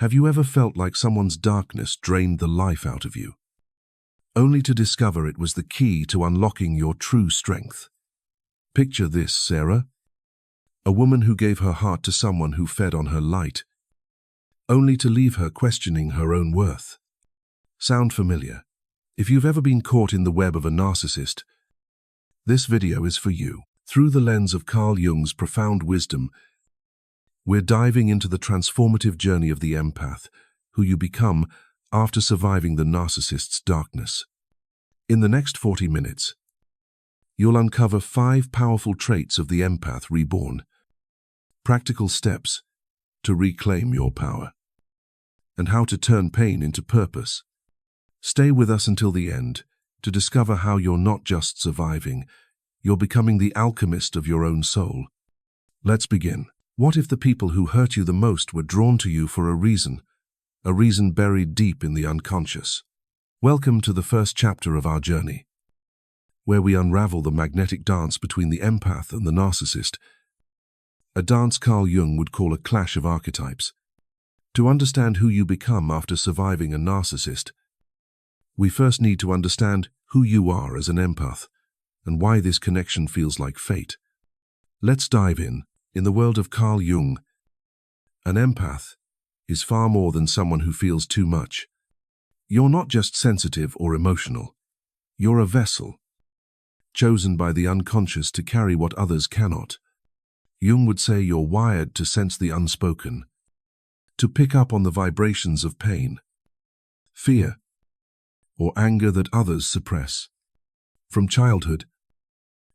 Have you ever felt like someone's darkness drained the life out of you, only to discover it was the key to unlocking your true strength? Picture this, Sarah, a woman who gave her heart to someone who fed on her light, only to leave her questioning her own worth. Sound familiar? If you've ever been caught in the web of a narcissist, this video is for you. Through the lens of Carl Jung's profound wisdom, we're diving into the transformative journey of the empath, who you become after surviving the narcissist's darkness. In the next 40 minutes, you'll uncover 5 powerful traits of the empath reborn, practical steps to reclaim your power, and how to turn pain into purpose. Stay with us until the end to discover how you're not just surviving, you're becoming the alchemist of your own soul. Let's begin. What if the people who hurt you the most were drawn to you for a reason buried deep in the unconscious? Welcome to the first chapter of our journey, where we unravel the magnetic dance between the empath and the narcissist, a dance Carl Jung would call a clash of archetypes. To understand who you become after surviving a narcissist, we first need to understand who you are as an empath and why this connection feels like fate. Let's dive in. In the world of Carl Jung, an empath is far more than someone who feels too much. You're not just sensitive or emotional. You're a vessel, chosen by the unconscious to carry what others cannot. Jung would say you're wired to sense the unspoken, to pick up on the vibrations of pain, fear, or anger that others suppress. From childhood,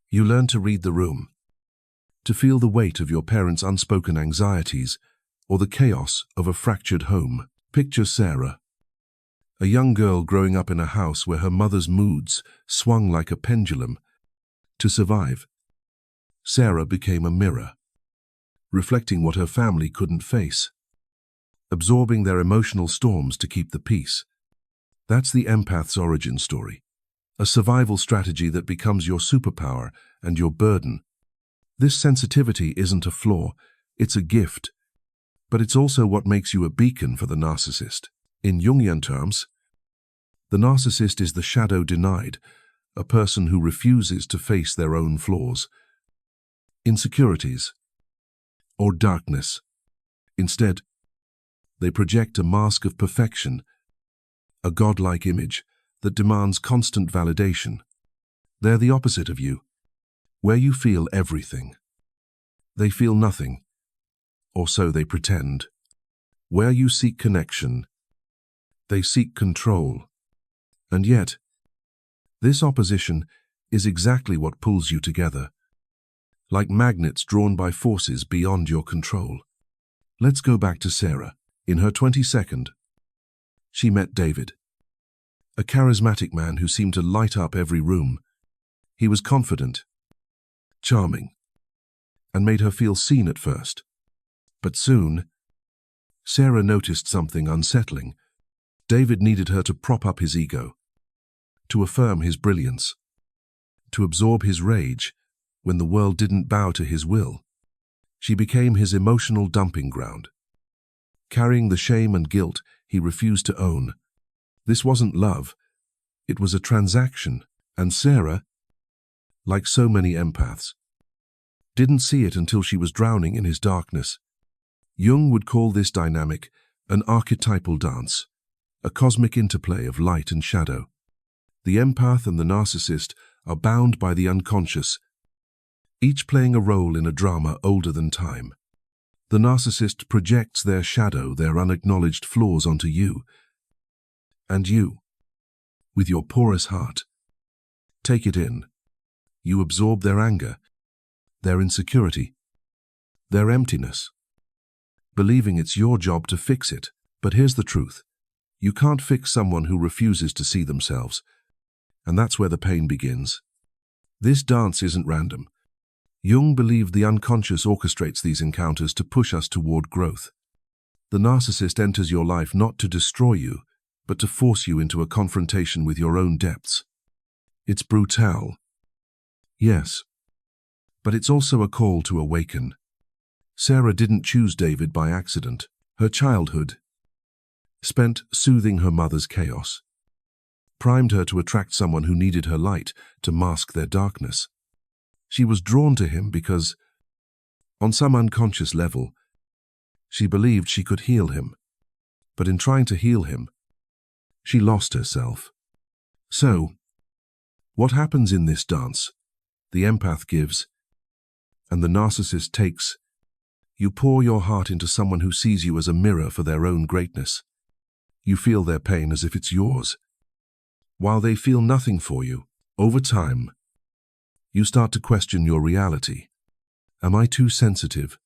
you learn to read the room, to feel the weight of your parents' unspoken anxieties or the chaos of a fractured home. Picture Sarah, a young girl growing up in a house where her mother's moods swung like a pendulum. To survive, Sarah became a mirror, reflecting what her family couldn't face, absorbing their emotional storms to keep the peace. That's the empath's origin story, a survival strategy that becomes your superpower and your burden. This sensitivity isn't a flaw, it's a gift, but it's also what makes you a beacon for the narcissist. In Jungian terms, the narcissist is the shadow denied, a person who refuses to face their own flaws, insecurities, or darkness. Instead, they project a mask of perfection, a godlike image that demands constant validation. They're the opposite of you. Where you feel everything, they feel nothing, or so they pretend. Where you seek connection, they seek control. And yet, this opposition is exactly what pulls you together, like magnets drawn by forces beyond your control. Let's go back to Sarah. In her 22nd, she met David, a charismatic man who seemed to light up every room. He was confident, charming, and made her feel seen at first. But soon, Sarah noticed something unsettling. David needed her to prop up his ego, to affirm his brilliance, to absorb his rage when the world didn't bow to his will. She became his emotional dumping ground, carrying the shame and guilt he refused to own. This wasn't love, it was a transaction, and Sarah, like so many empaths, didn't see it until she was drowning in his darkness. Jung would call this dynamic an archetypal dance, a cosmic interplay of light and shadow. The empath and the narcissist are bound by the unconscious, each playing a role in a drama older than time. The narcissist projects their shadow, their unacknowledged flaws onto you, and you, with your porous heart, take it in. You absorb their anger, their insecurity, their emptiness, believing it's your job to fix it. But here's the truth. You can't fix someone who refuses to see themselves, and that's where the pain begins. This dance isn't random. Jung believed the unconscious orchestrates these encounters to push us toward growth. The narcissist enters your life not to destroy you, but to force you into a confrontation with your own depths. It's brutal, yes, but it's also a call to awaken. Sarah didn't choose David by accident. Her childhood, spent soothing her mother's chaos, primed her to attract someone who needed her light to mask their darkness. She was drawn to him because, on some unconscious level, she believed she could heal him. But in trying to heal him, she lost herself. So, what happens in this dance? The empath gives, and the narcissist takes. You pour your heart into someone who sees you as a mirror for their own greatness. You feel their pain as if it's yours. While they feel nothing for you, over time, you start to question your reality. Am I too sensitive?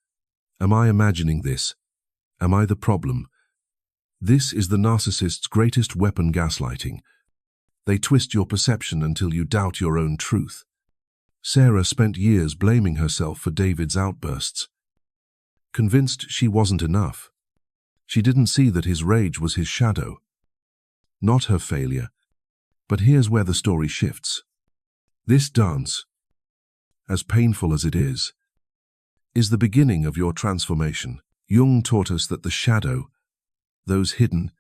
Am I imagining this? Am I the problem? This is the narcissist's greatest weapon, gaslighting. They twist your perception until you doubt your own truth. Sarah spent years blaming herself for David's outbursts, convinced she wasn't enough. She didn't see that his rage was his shadow, not her failure. But here's where the story shifts. This dance, as painful as it is the beginning of your transformation. Jung taught us that the shadow, those hidden,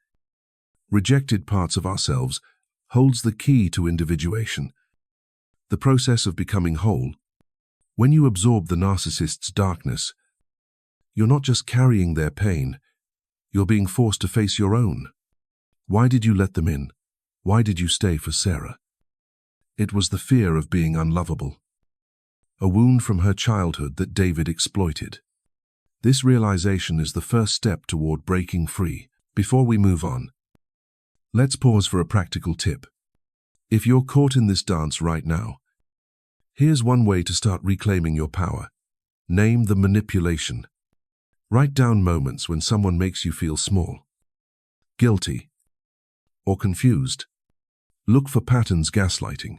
rejected parts of ourselves, holds the key to individuation, the process of becoming whole. When you absorb the narcissist's darkness, you're not just carrying their pain, you're being forced to face your own. Why did you let them in? Why did you stay for Sarah? It was the fear of being unlovable, a wound from her childhood that David exploited. This realization is the first step toward breaking free. Before we move on, let's pause for a practical tip. If you're caught in this dance right now, here's one way to start reclaiming your power. Name the manipulation. Write down moments when someone makes you feel small, guilty, or confused. Look for patterns: gaslighting,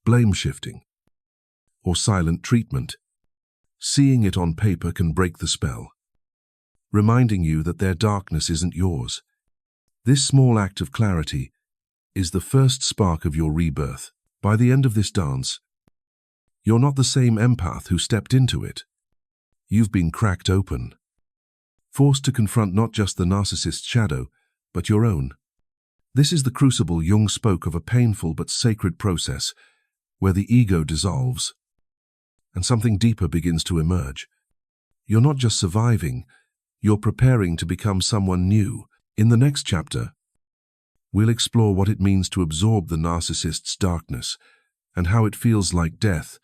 blame shifting, or silent treatment. Seeing it on paper can break the spell, reminding you that their darkness isn't yours. This small act of clarity is the first spark of your rebirth. By the end of this dance, you're not the same empath who stepped into it. You've been cracked open, forced to confront not just the narcissist's shadow, but your own. This is the crucible. Jung spoke of a painful but sacred process where the ego dissolves and something deeper begins to emerge. You're not just surviving, you're preparing to become someone new. In the next chapter, we'll explore what it means to absorb the narcissist's darkness and how it feels like death,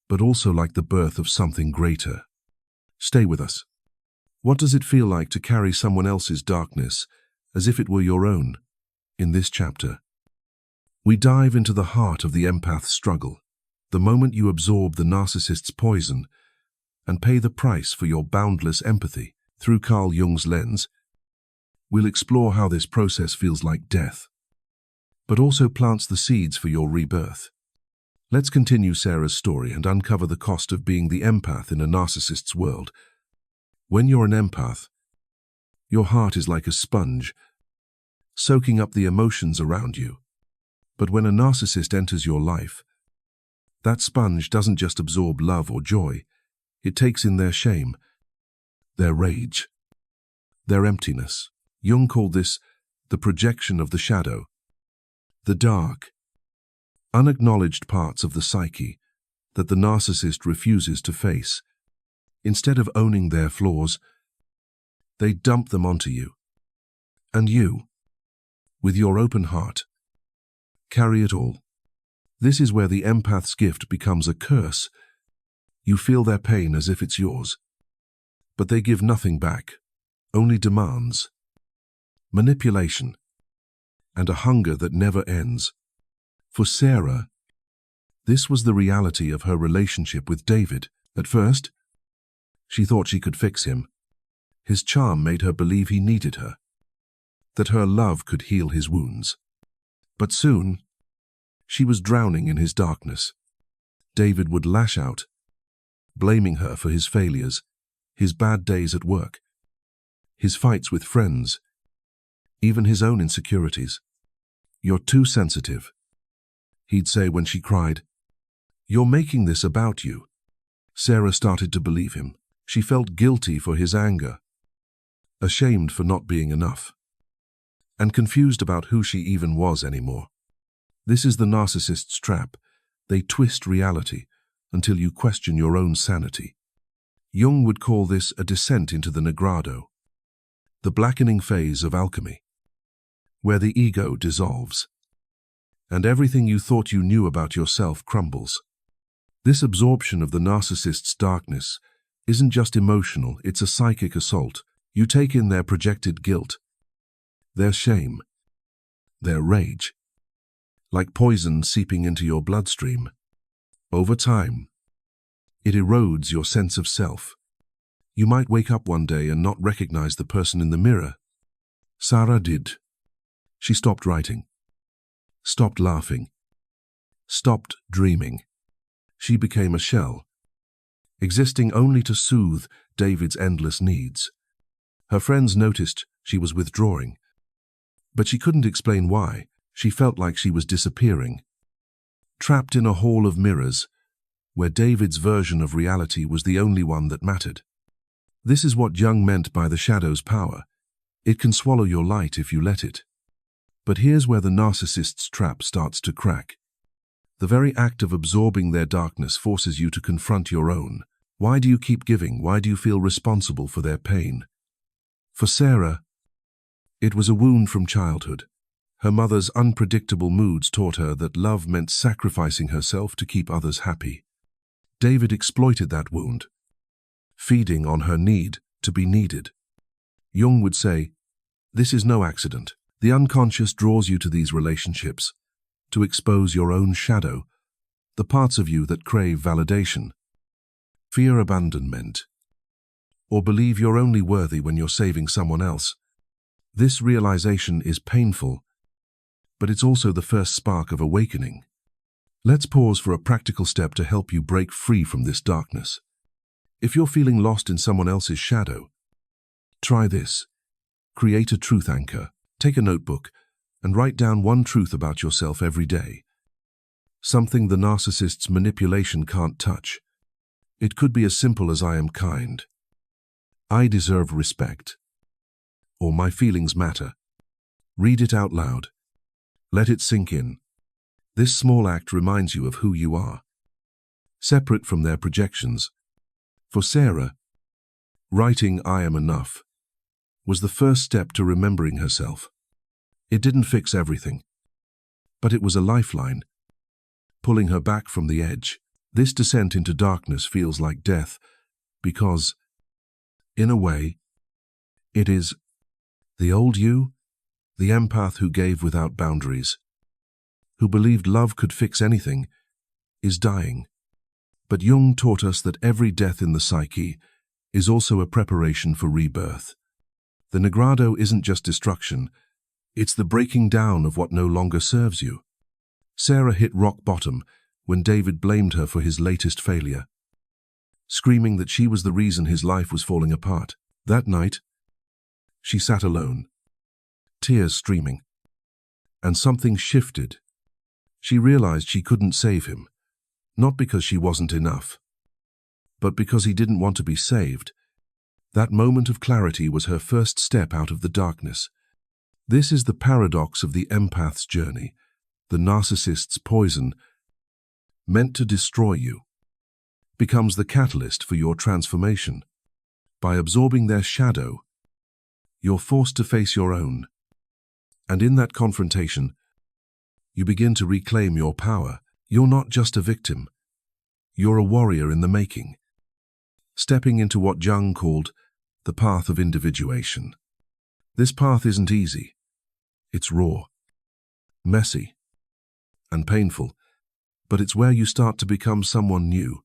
but also like the birth of something greater. Stay with us. What does it feel like to carry someone else's darkness as if it were your own? In this chapter, we dive into the heart of the empath's struggle, the moment you absorb the narcissist's poison and pay the price for your boundless empathy. Through Carl Jung's lens, we'll explore how this process feels like death, but also plants the seeds for your rebirth. Let's continue Sarah's story and uncover the cost of being the empath in a narcissist's world. When you're an empath, your heart is like a sponge, soaking up the emotions around you. But when a narcissist enters your life, that sponge doesn't just absorb love or joy, it takes in their shame, their rage, their emptiness. Jung called this the projection of the shadow, the dark, unacknowledged parts of the psyche that the narcissist refuses to face. Instead of owning their flaws, they dump them onto you. And you, with your open heart, carry it all. This is where the empath's gift becomes a curse. You feel their pain as if it's yours, but they give nothing back, only demands, manipulation, and a hunger that never ends. For Sarah, this was the reality of her relationship with David. At first, she thought she could fix him. His charm made her believe he needed her, that her love could heal his wounds. But soon, she was drowning in his darkness. David would lash out, blaming her for his failures, his bad days at work, his fights with friends, even his own insecurities. "You're too sensitive," he'd say when she cried. "You're making this about you." Sarah started to believe him. She felt guilty for his anger, ashamed for not being enough. and confused about who she even was anymore. This is the narcissist's trap. They twist reality until you question your own sanity. Jung would call this a descent into the Negrado, the blackening phase of alchemy, where the ego dissolves, and everything you thought you knew about yourself crumbles. This absorption of the narcissist's darkness isn't just emotional, it's a psychic assault. You take in their projected guilt, their shame, their rage, like poison seeping into your bloodstream. Over time, it erodes your sense of self. You might wake up one day and not recognize the person in the mirror. Sarah did. She stopped writing, stopped laughing, stopped dreaming. She became a shell, existing only to soothe David's endless needs. Her friends noticed she was withdrawing, but she couldn't explain why. She felt like she was disappearing, trapped in a hall of mirrors, where David's version of reality was the only one that mattered. This is what Jung meant by the shadow's power. It can swallow your light if you let it. But here's where the narcissist's trap starts to crack. The very act of absorbing their darkness forces you to confront your own. Why do you keep giving? Why do you feel responsible for their pain? For Sarah, it was a wound from childhood. Her mother's unpredictable moods taught her that love meant sacrificing herself to keep others happy. David exploited that wound, feeding on her need to be needed. Jung would say, this is no accident. The unconscious draws you to these relationships to expose your own shadow, the parts of you that crave validation, fear abandonment, or believe you're only worthy when you're saving someone else. This realization is painful, but it's also the first spark of awakening. Let's pause for a practical step to help you break free from this darkness. If you're feeling lost in someone else's shadow, try this. Create a truth anchor. Take a notebook and write down one truth about yourself every day. Something the narcissist's manipulation can't touch. It could be as simple as I am kind, I deserve respect, or my feelings matter. Read it out loud. Let it sink in. This small act reminds you of who you are, separate from their projections. For Sarah, writing I am enough was the first step to remembering herself. It didn't fix everything, but it was a lifeline, pulling her back from the edge. This descent into darkness feels like death because, in a way, it is the old you, the empath who gave without boundaries, who believed love could fix anything, is dying. But Jung taught us that every death in the psyche is also a preparation for rebirth. The Negrado isn't just destruction, it's the breaking down of what no longer serves you. Sarah hit rock bottom when David blamed her for his latest failure, screaming that she was the reason his life was falling apart. That night, she sat alone, tears streaming, and something shifted. She realized she couldn't save him, not because she wasn't enough, but because he didn't want to be saved. That moment of clarity was her first step out of the darkness. This is the paradox of the empath's journey. The narcissist's poison, meant to destroy you, becomes the catalyst for your transformation. By absorbing their shadow, you're forced to face your own. And in that confrontation, you begin to reclaim your power. You're not just a victim. You're a warrior in the making, stepping into what Jung called the path of individuation. This path isn't easy. It's raw, messy, and painful, but it's where you start to become someone new.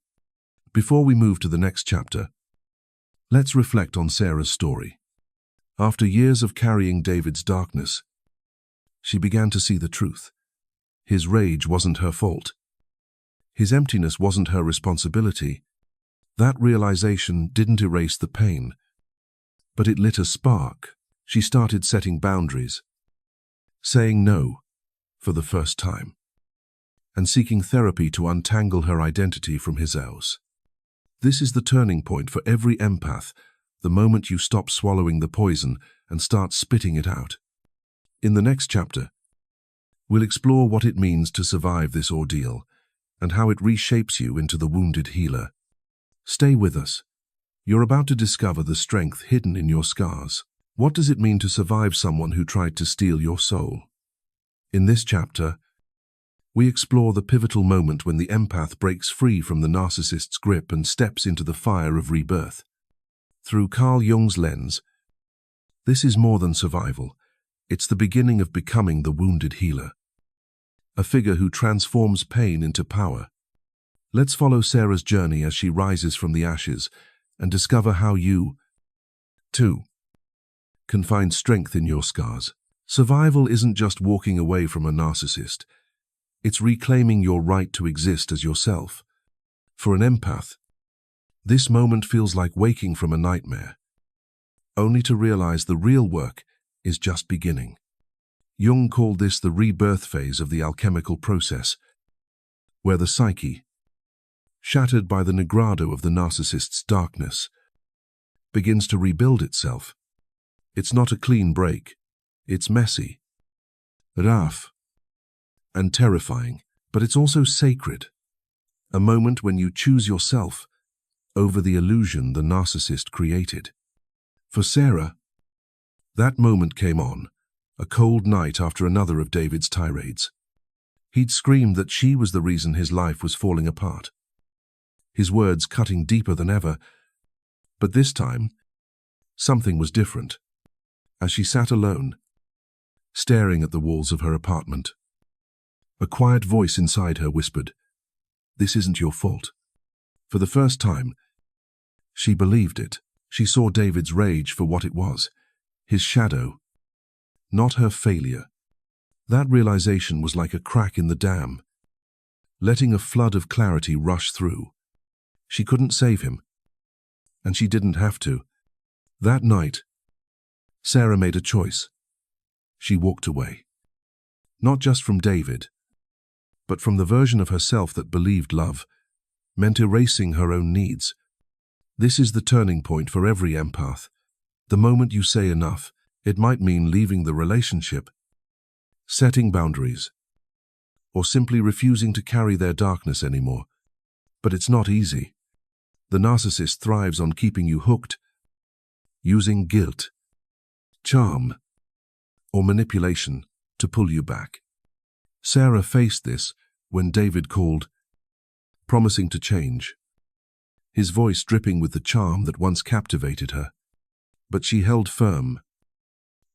Before we move to the next chapter, let's reflect on Sarah's story. After years of carrying David's darkness, she began to see the truth. His rage wasn't her fault. His emptiness wasn't her responsibility. That realization didn't erase the pain, but it lit a spark. She started setting boundaries, saying no for the first time, and seeking therapy to untangle her identity from his else. This is the turning point for every empath, the moment you stop swallowing the poison and start spitting it out. In the next chapter, we'll explore what it means to survive this ordeal and how it reshapes you into the wounded healer. Stay with us. You're about to discover the strength hidden in your scars. What does it mean to survive someone who tried to steal your soul? In this chapter, we explore the pivotal moment when the empath breaks free from the narcissist's grip and steps into the fire of rebirth. Through Carl Jung's lens, this is more than survival. It's the beginning of becoming the wounded healer, a figure who transforms pain into power. Let's follow Sarah's journey as she rises from the ashes and discover how you, too, can find strength in your scars. Survival isn't just walking away from a narcissist. It's reclaiming your right to exist as yourself. For an empath, this moment feels like waking from a nightmare, only to realize the real work is just beginning. Jung called this the rebirth phase of the alchemical process, where the psyche, shattered by the negrado of the narcissist's darkness, begins to rebuild itself. It's not a clean break. It's messy, rough, and terrifying, but it's also sacred. A moment when you choose yourself over the illusion the narcissist created. For Sarah, that moment came on a cold night after another of David's tirades. He'd screamed that she was the reason his life was falling apart, his words cutting deeper than ever. But this time, something was different. As she sat alone, staring at the walls of her apartment, a quiet voice inside her whispered, "This isn't your fault." For the first time, she believed it. She saw David's rage for what it was, his shadow, not her failure. That realization was like a crack in the dam, letting a flood of clarity rush through. She couldn't save him, and she didn't have to. That night, Sarah made a choice. She walked away, not just from David, but from the version of herself that believed love meant erasing her own needs. This is the turning point for every empath. The moment you say enough, it might mean leaving the relationship, setting boundaries, or simply refusing to carry their darkness anymore. But it's not easy. The narcissist thrives on keeping you hooked, using guilt, charm, or manipulation to pull you back. Sarah faced this when David called, promising to change, his voice dripping with the charm that once captivated her. But she held firm,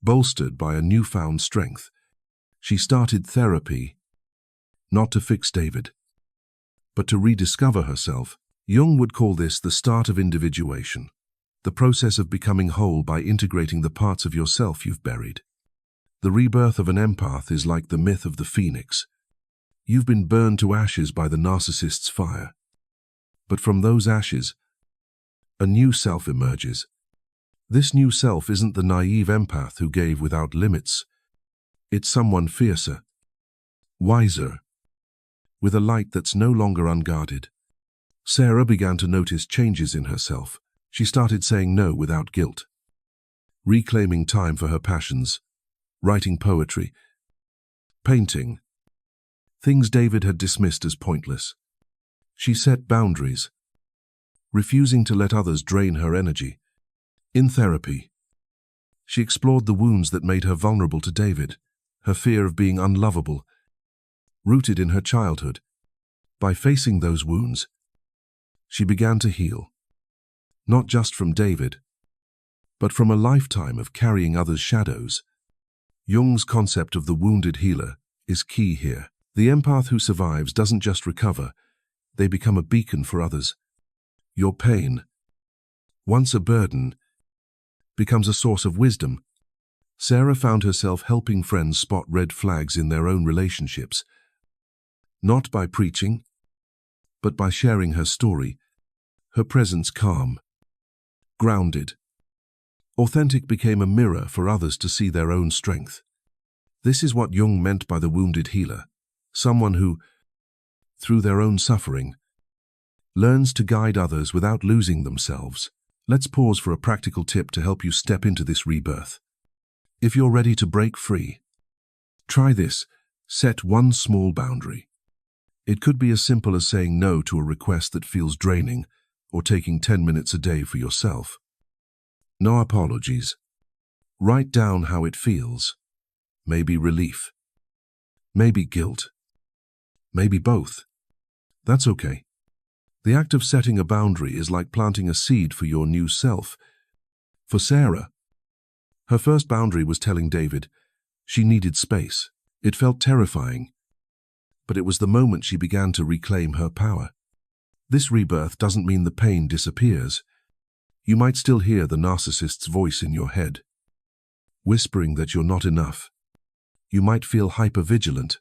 bolstered by a newfound strength. She started therapy, not to fix David, but to rediscover herself. Jung would call this the start of individuation, the process of becoming whole by integrating the parts of yourself you've buried. The rebirth of an empath is like the myth of the phoenix. You've been burned to ashes by the narcissist's fire. But from those ashes, a new self emerges. This new self isn't the naive empath who gave without limits. It's someone fiercer, wiser, with a light that's no longer unguarded. Sarah began to notice changes in herself. She started saying no without guilt, reclaiming time for her passions, writing poetry, painting, things David had dismissed as pointless. She set boundaries, refusing to let others drain her energy. In therapy, she explored the wounds that made her vulnerable to David, her fear of being unlovable, rooted in her childhood. By facing those wounds, she began to heal, not just from David, but from a lifetime of carrying others' shadows. Jung's concept of the wounded healer is key here. The empath who survives doesn't just recover, they become a beacon for others. Your pain, once a burden, becomes a source of wisdom. Sarah found herself helping friends spot red flags in their own relationships, not by preaching, but by sharing her story, her presence calm, grounded. Authentic became a mirror for others to see their own strength. This is what Jung meant by the wounded healer, someone who, through their own suffering, learns to guide others without losing themselves. Let's pause for a practical tip to help you step into this rebirth. If you're ready to break free, Try this. Set one small boundary. It could be as simple as saying no to a request that feels draining, or taking 10 minutes a day for yourself. No apologies. Write down how it feels. Maybe relief. Maybe guilt. Maybe both. That's okay. The act of setting a boundary is like planting a seed for your new self. For Sarah, her first boundary was telling David she needed space. It felt terrifying, but it was the moment she began to reclaim her power. This rebirth doesn't mean the pain disappears. You might still hear the narcissist's voice in your head, whispering that you're not enough. You might feel hypervigilant,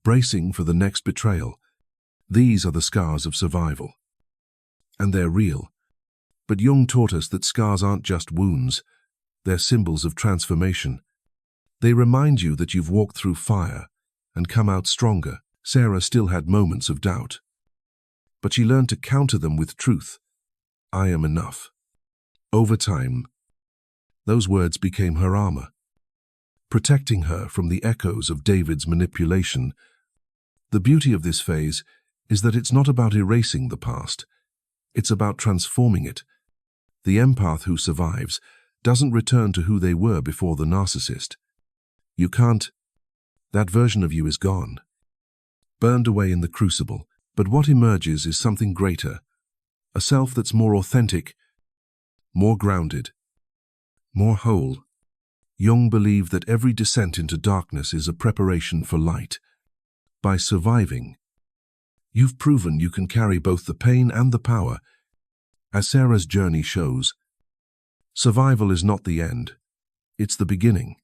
bracing for the next betrayal. These are the scars of survival. And they're real. But Jung taught us that scars aren't just wounds, they're symbols of transformation. They remind you that you've walked through fire and come out stronger. Sarah still had moments of doubt, but she learned to counter them with truth. I am enough. Over time, those words became her armor, protecting her from the echoes of David's manipulation. The beauty of this phase is that it's not about erasing the past. It's about transforming it. The empath who survives doesn't return to who they were before the narcissist. You can't. That version of you is gone, burned away in the crucible. But what emerges is something greater, a self that's more authentic, more grounded, more whole. Jung believed that every descent into darkness is a preparation for light. By surviving, you've proven you can carry both the pain and the power. As Sarah's journey shows, survival is not the end, it's the beginning.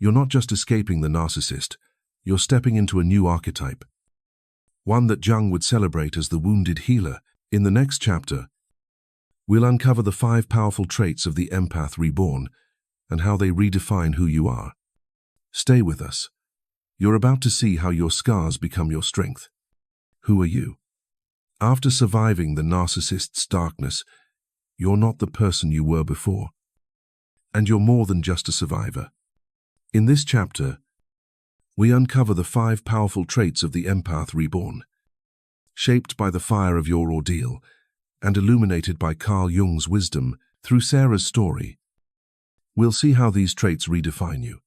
You're not just escaping the narcissist, you're stepping into a new archetype, one that Jung would celebrate as the wounded healer. In the next chapter, we'll uncover the 5 powerful traits of the empath reborn and how they redefine who you are. Stay with us. You're about to see how your scars become your strength. Who are you? After surviving the narcissist's darkness, you're not the person you were before. And you're more than just a survivor. In this chapter, we uncover the 5 powerful traits of the empath reborn, shaped by the fire of your ordeal and illuminated by Carl Jung's wisdom. Through Sarah's story, we'll see how these traits redefine you,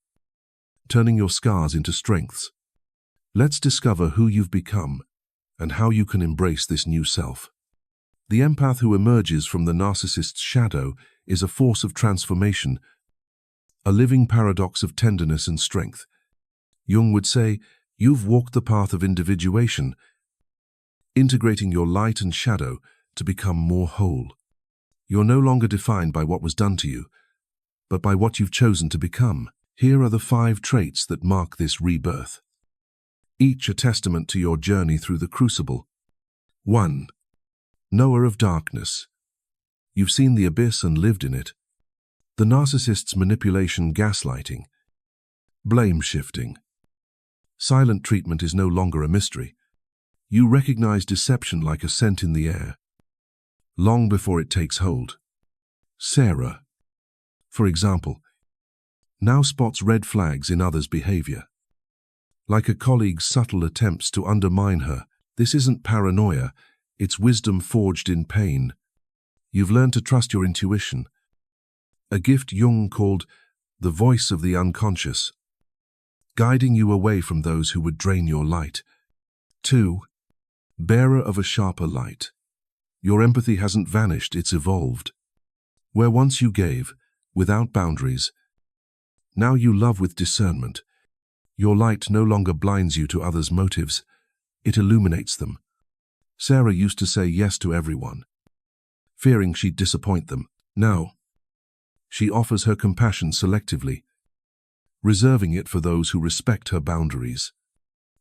turning your scars into strengths. Let's discover who you've become and how you can embrace this new self. The empath who emerges from the narcissist's shadow is a force of transformation, a living paradox of tenderness and strength. Jung would say, you've walked the path of individuation, integrating your light and shadow to become more whole. You're no longer defined by what was done to you, but by what you've chosen to become. Here are the 5 traits that mark this rebirth, each a testament to your journey through the crucible. 1. Knower of darkness. You've seen the abyss and lived in it. The narcissist's manipulation, gaslighting, blame shifting. Silent treatment is no longer a mystery. You recognize deception like a scent in the air, long before it takes hold. Sarah, for example, now spots red flags in others' behavior. Like a colleague's subtle attempts to undermine her, this isn't paranoia, it's wisdom forged in pain. You've learned to trust your intuition, a gift Jung called the voice of the unconscious, guiding you away from those who would drain your light. 2. Bearer of a sharper light. Your empathy hasn't vanished, it's evolved. Where once you gave, without boundaries, now you love with discernment. Your light no longer blinds you to others' motives, it illuminates them. Sarah used to say yes to everyone, fearing she'd disappoint them. Now, she offers her compassion selectively, reserving it for those who respect her boundaries.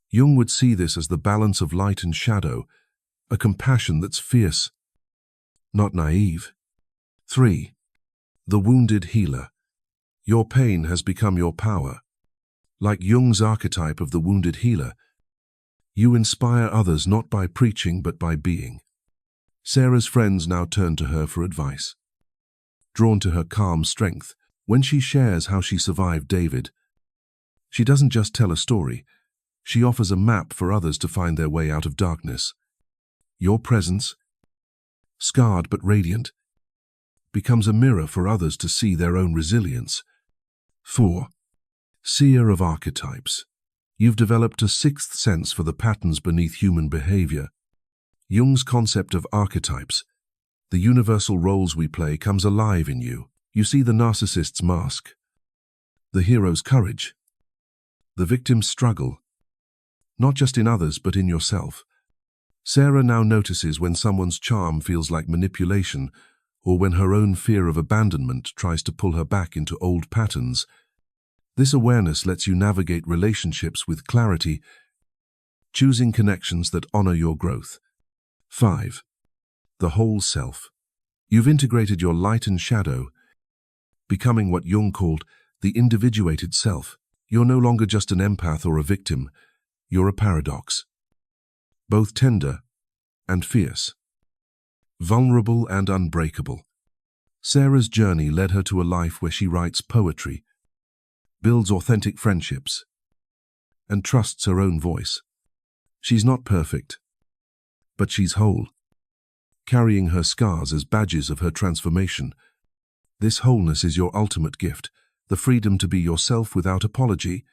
Jung would see this as the balance of light and shadow, a compassion that's fierce, not naive. 3. The wounded healer. Your pain has become your power. Like Jung's archetype of the wounded healer, you inspire others not by preaching but by being. Sarah's friends now turn to her for advice, drawn to her calm strength. When she shares how she survived David, She doesn't just tell a story, she offers a map for others to find their way out of darkness. Your presence, scarred but radiant, becomes a mirror for others to see their own resilience. 4. Seer of archetypes. You've developed a sixth sense for the patterns beneath human behavior. Jung's concept of archetypes, the universal roles we play, comes alive in you. You see the narcissist's mask, the hero's courage, the victim's struggle, not just in others but in yourself. Sarah now notices when someone's charm feels like manipulation, or when her own fear of abandonment tries to pull her back into old patterns. This awareness lets you navigate relationships with clarity, choosing connections that honor your growth. 5. The whole self. You've integrated your light and shadow, becoming what Jung called the individuated self. You're no longer just an empath or a victim, you're a paradox. Both tender and fierce, vulnerable and unbreakable. Sarah's journey led her to a life where she writes poetry, builds authentic friendships, and trusts her own voice. She's not perfect, but she's whole, carrying her scars as badges of her transformation. This wholeness is your ultimate gift, the freedom to be yourself without apology.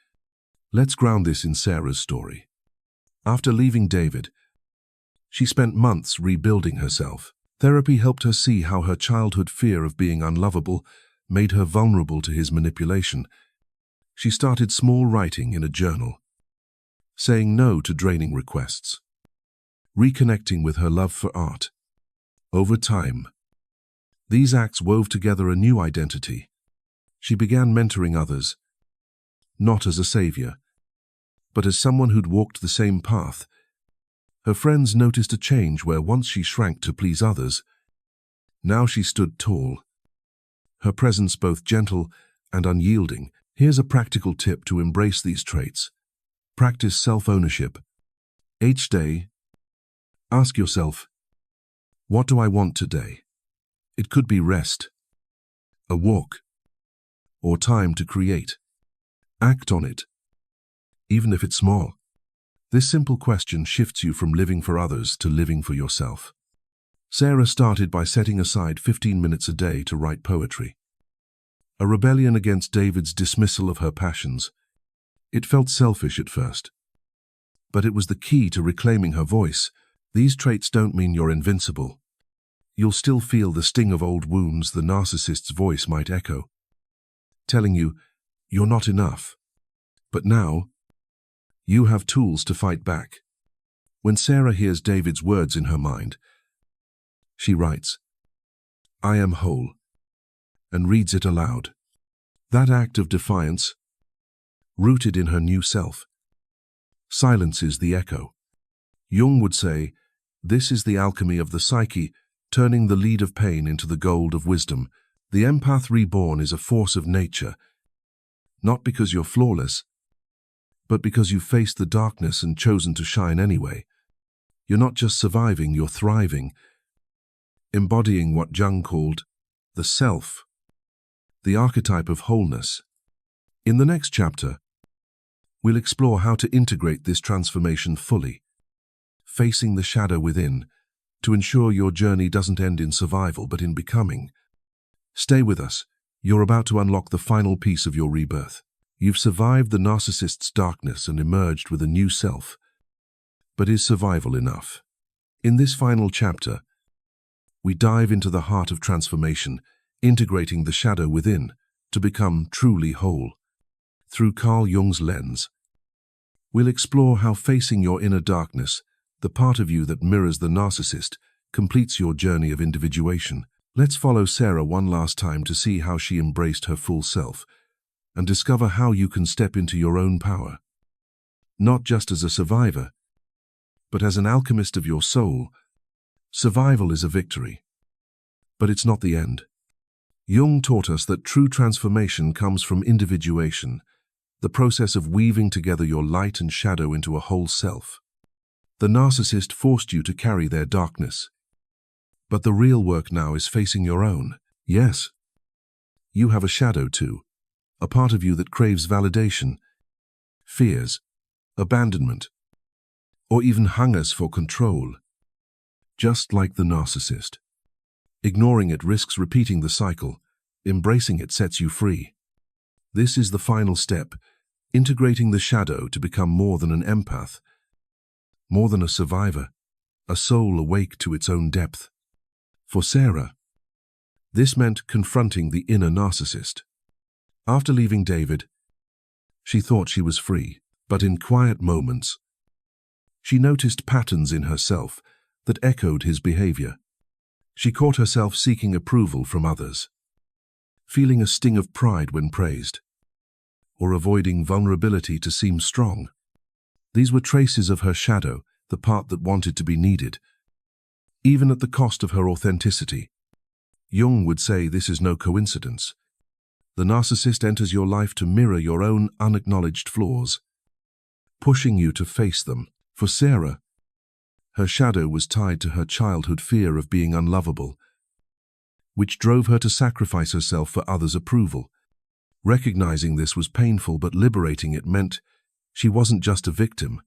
Let's ground this in Sarah's story. After leaving David, she spent months rebuilding herself. Therapy helped her see how her childhood fear of being unlovable made her vulnerable to his manipulation. She started small writing in a journal, saying no to draining requests, reconnecting with her love for art. Over time, these acts wove together a new identity. She began mentoring others, not as a savior, but as someone who'd walked the same path. Her friends noticed a change where once she shrank to please others, now she stood tall, her presence both gentle and unyielding. Here's a practical tip to embrace these traits. Practice self-ownership. Each day, ask yourself, what do I want today? It could be rest, a walk, or time to create. Act on it, even if it's small. This simple question shifts you from living for others to living for yourself. Sarah started by setting aside 15 minutes a day to write poetry, a rebellion against David's dismissal of her passions. It felt selfish at first, but it was the key to reclaiming her voice. These traits don't mean you're invincible. You'll still feel the sting of old wounds the narcissist's voice might echo, telling you you're not enough. But now, you have tools to fight back. When Sarah hears David's words in her mind, she writes, "I am whole," and reads it aloud. That act of defiance, rooted in her new self, silences the echo. Jung would say, this is the alchemy of the psyche, turning the lead of pain into the gold of wisdom. The empath reborn is a force of nature, not because you're flawless, but because you've faced the darkness and chosen to shine anyway. You're not just surviving, you're thriving, embodying what Jung called the self, the archetype of wholeness. In the next chapter, we'll explore how to integrate this transformation fully, facing the shadow within, to ensure your journey doesn't end in survival but in becoming. Stay with us. You're about to unlock the final piece of your rebirth. You've survived the narcissist's darkness and emerged with a new self. But is survival enough? In this final chapter, we dive into the heart of transformation, integrating the shadow within to become truly whole. Through Carl Jung's lens, we'll explore how facing your inner darkness, the part of you that mirrors the narcissist, completes your journey of individuation. Let's follow Sarah one last time to see how she embraced her full self and discover how you can step into your own power, not just as a survivor, but as an alchemist of your soul. Survival is a victory, but it's not the end. Jung taught us that true transformation comes from individuation, the process of weaving together your light and shadow into a whole self. The narcissist forced you to carry their darkness, but the real work now is facing your own. Yes, you have a shadow too, a part of you that craves validation, fears, abandonment, or even hungers for control. Just like the narcissist. Ignoring it risks repeating the cycle. Embracing it sets you free. This is the final step, integrating the shadow to become more than an empath, more than a survivor, a soul awake to its own depth. For Sarah, this meant confronting the inner narcissist. After leaving David, she thought she was free, but in quiet moments, she noticed patterns in herself that echoed his behavior. She caught herself seeking approval from others, feeling a sting of pride when praised, or avoiding vulnerability to seem strong. These were traces of her shadow, the part that wanted to be needed, even at the cost of her authenticity. Jung would say this is no coincidence. The narcissist enters your life to mirror your own unacknowledged flaws, pushing you to face them. For Sarah, her shadow was tied to her childhood fear of being unlovable, which drove her to sacrifice herself for others' approval. Recognizing this was painful, but liberating it meant she wasn't just a victim.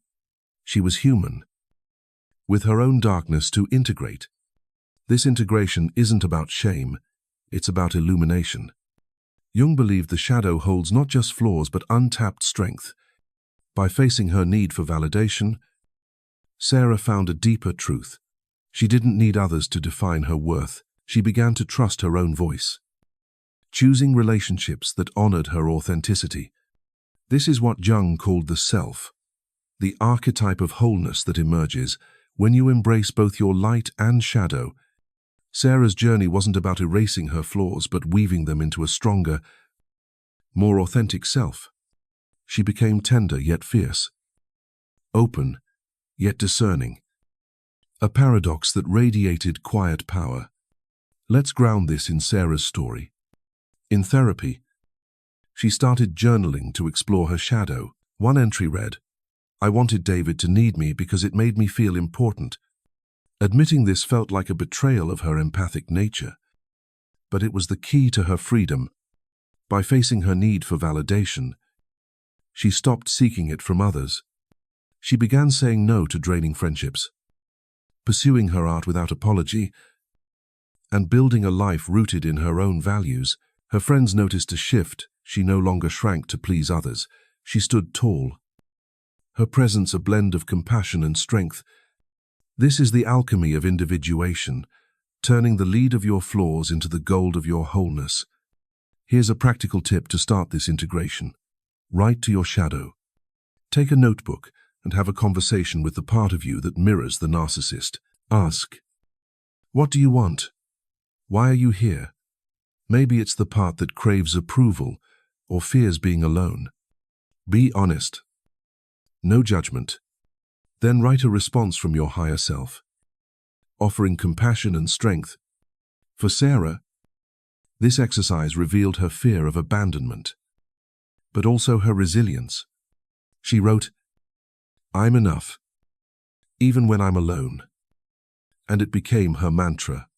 She was human, with her own darkness to integrate. This integration isn't about shame, it's about illumination. Jung believed the shadow holds not just flaws but untapped strength. By facing her need for validation, Sarah found a deeper truth. She didn't need others to define her worth. She began to trust her own voice, choosing relationships that honored her authenticity. This is what Jung called the self, the archetype of wholeness that emerges when you embrace both your light and shadow. Sarah's journey wasn't about erasing her flaws but weaving them into a stronger, more authentic self. She became tender yet fierce, open yet discerning, a paradox that radiated quiet power. Let's ground this in Sarah's story. In therapy, she started journaling to explore her shadow. One entry read, "I wanted David to need me because it made me feel important." Admitting this felt like a betrayal of her empathic nature, but it was the key to her freedom. By facing her need for validation, she stopped seeking it from others. She began saying no to draining friendships, pursuing her art without apology, and building a life rooted in her own values. Her friends noticed a shift. She no longer shrank to please others. She stood tall, her presence a blend of compassion and strength. This is the alchemy of individuation, turning the lead of your flaws into the gold of your wholeness. Here's a practical tip to start this integration. Write to your shadow. Take a notebook and have a conversation with the part of you that mirrors the narcissist. Ask, what do you want? Why are you here? Maybe it's the part that craves approval or fears being alone. Be honest. No judgment. Then write a response from your higher self, offering compassion and strength. For Sarah, this exercise revealed her fear of abandonment, but also her resilience. She wrote, "I'm enough, even when I'm alone," and it became her mantra.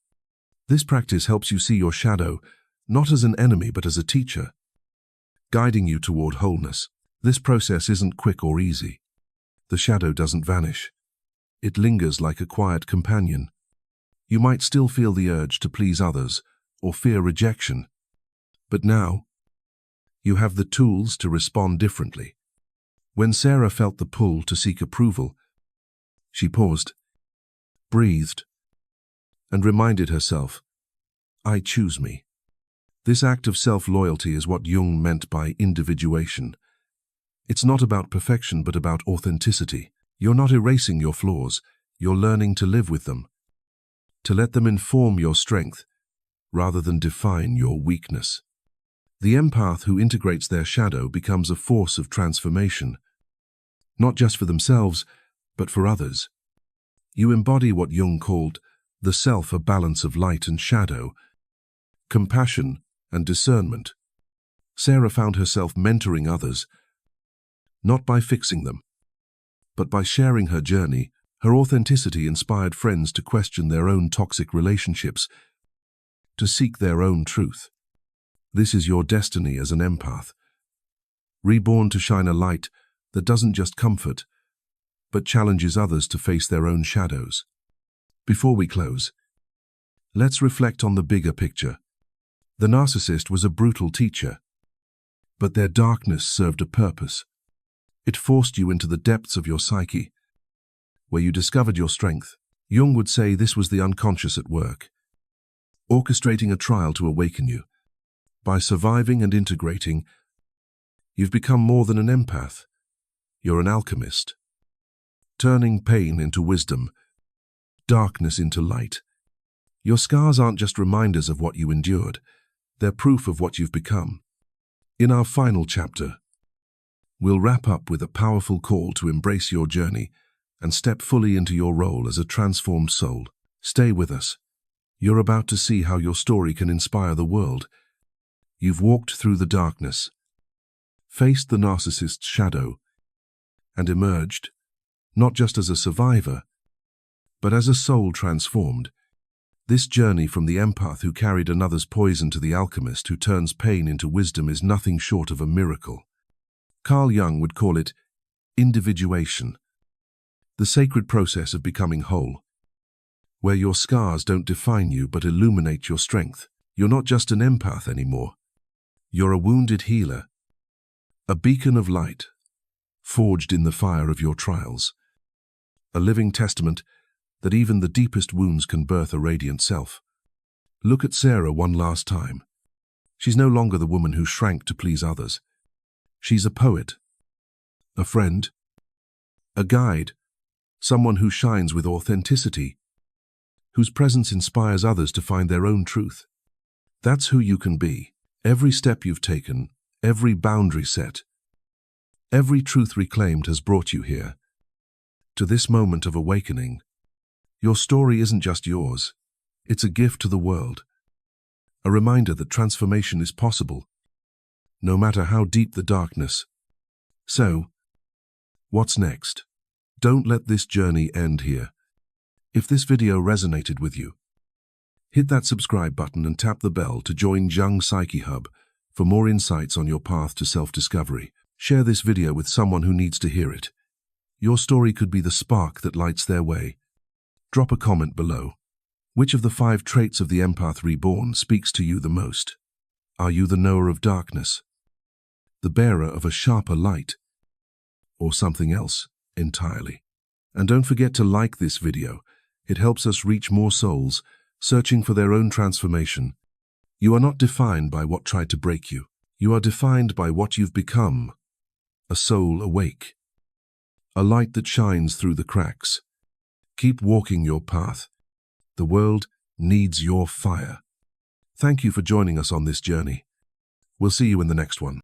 This practice helps you see your shadow not as an enemy but as a teacher, guiding you toward wholeness. This process isn't quick or easy. The shadow doesn't vanish. It lingers like a quiet companion. You might still feel the urge to please others or fear rejection, but now you have the tools to respond differently. When Sarah felt the pull to seek approval, she paused, breathed, and reminded herself, "I choose me." This act of self-loyalty is what Jung meant by individuation. It's not about perfection but about authenticity. You're not erasing your flaws, you're learning to live with them, to let them inform your strength rather than define your weakness. The empath who integrates their shadow becomes a force of transformation, not just for themselves, but for others. You embody what Jung called the self, a balance of light and shadow, compassion and discernment. Sarah found herself mentoring others, not by fixing them, but by sharing her journey. Her authenticity inspired friends to question their own toxic relationships, to seek their own truth. This is your destiny as an empath, reborn to shine a light that doesn't just comfort, but challenges others to face their own shadows. Before we close, let's reflect on the bigger picture. The narcissist was a brutal teacher, but their darkness served a purpose. It forced you into the depths of your psyche, where you discovered your strength. Jung would say this was the unconscious at work, orchestrating a trial to awaken you. By surviving and integrating, you've become more than an empath. You're an alchemist, turning pain into wisdom, darkness into light. Your scars aren't just reminders of what you endured, they're proof of what you've become. In our final chapter, we'll wrap up with a powerful call to embrace your journey and step fully into your role as a transformed soul. Stay with us. You're about to see how your story can inspire the world. You've walked through the darkness, faced the narcissist's shadow, and emerged, not just as a survivor, but as a soul transformed. This journey from the empath who carried another's poison to the alchemist who turns pain into wisdom is nothing short of a miracle. Carl Jung would call it individuation, the sacred process of becoming whole, where your scars don't define you but illuminate your strength. You're not just an empath anymore. You're a wounded healer, a beacon of light, forged in the fire of your trials, a living testament that even the deepest wounds can birth a radiant self. Look at Sarah one last time. She's no longer the woman who shrank to please others. She's a poet, a friend, a guide, someone who shines with authenticity, whose presence inspires others to find their own truth. That's who you can be. Every step you've taken, every boundary set, every truth reclaimed has brought you here, to this moment of awakening. Your story isn't just yours, it's a gift to the world, a reminder that transformation is possible, no matter how deep the darkness. So, what's next? Don't let this journey end here. If this video resonated with you, hit that subscribe button and tap the bell to join Jung Psyche Hub for more insights on your path to self-discovery. Share this video with someone who needs to hear it. Your story could be the spark that lights their way. Drop a comment below. Which of the 5 traits of the empath reborn speaks to you the most? Are you the knower of darkness, the bearer of a sharper light, or something else entirely? And don't forget to like this video. It helps us reach more souls searching for their own transformation. You are not defined by what tried to break you. You are defined by what you've become. A soul awake, a light that shines through the cracks. Keep walking your path. The world needs your fire. Thank you for joining us on this journey. We'll see you in the next one.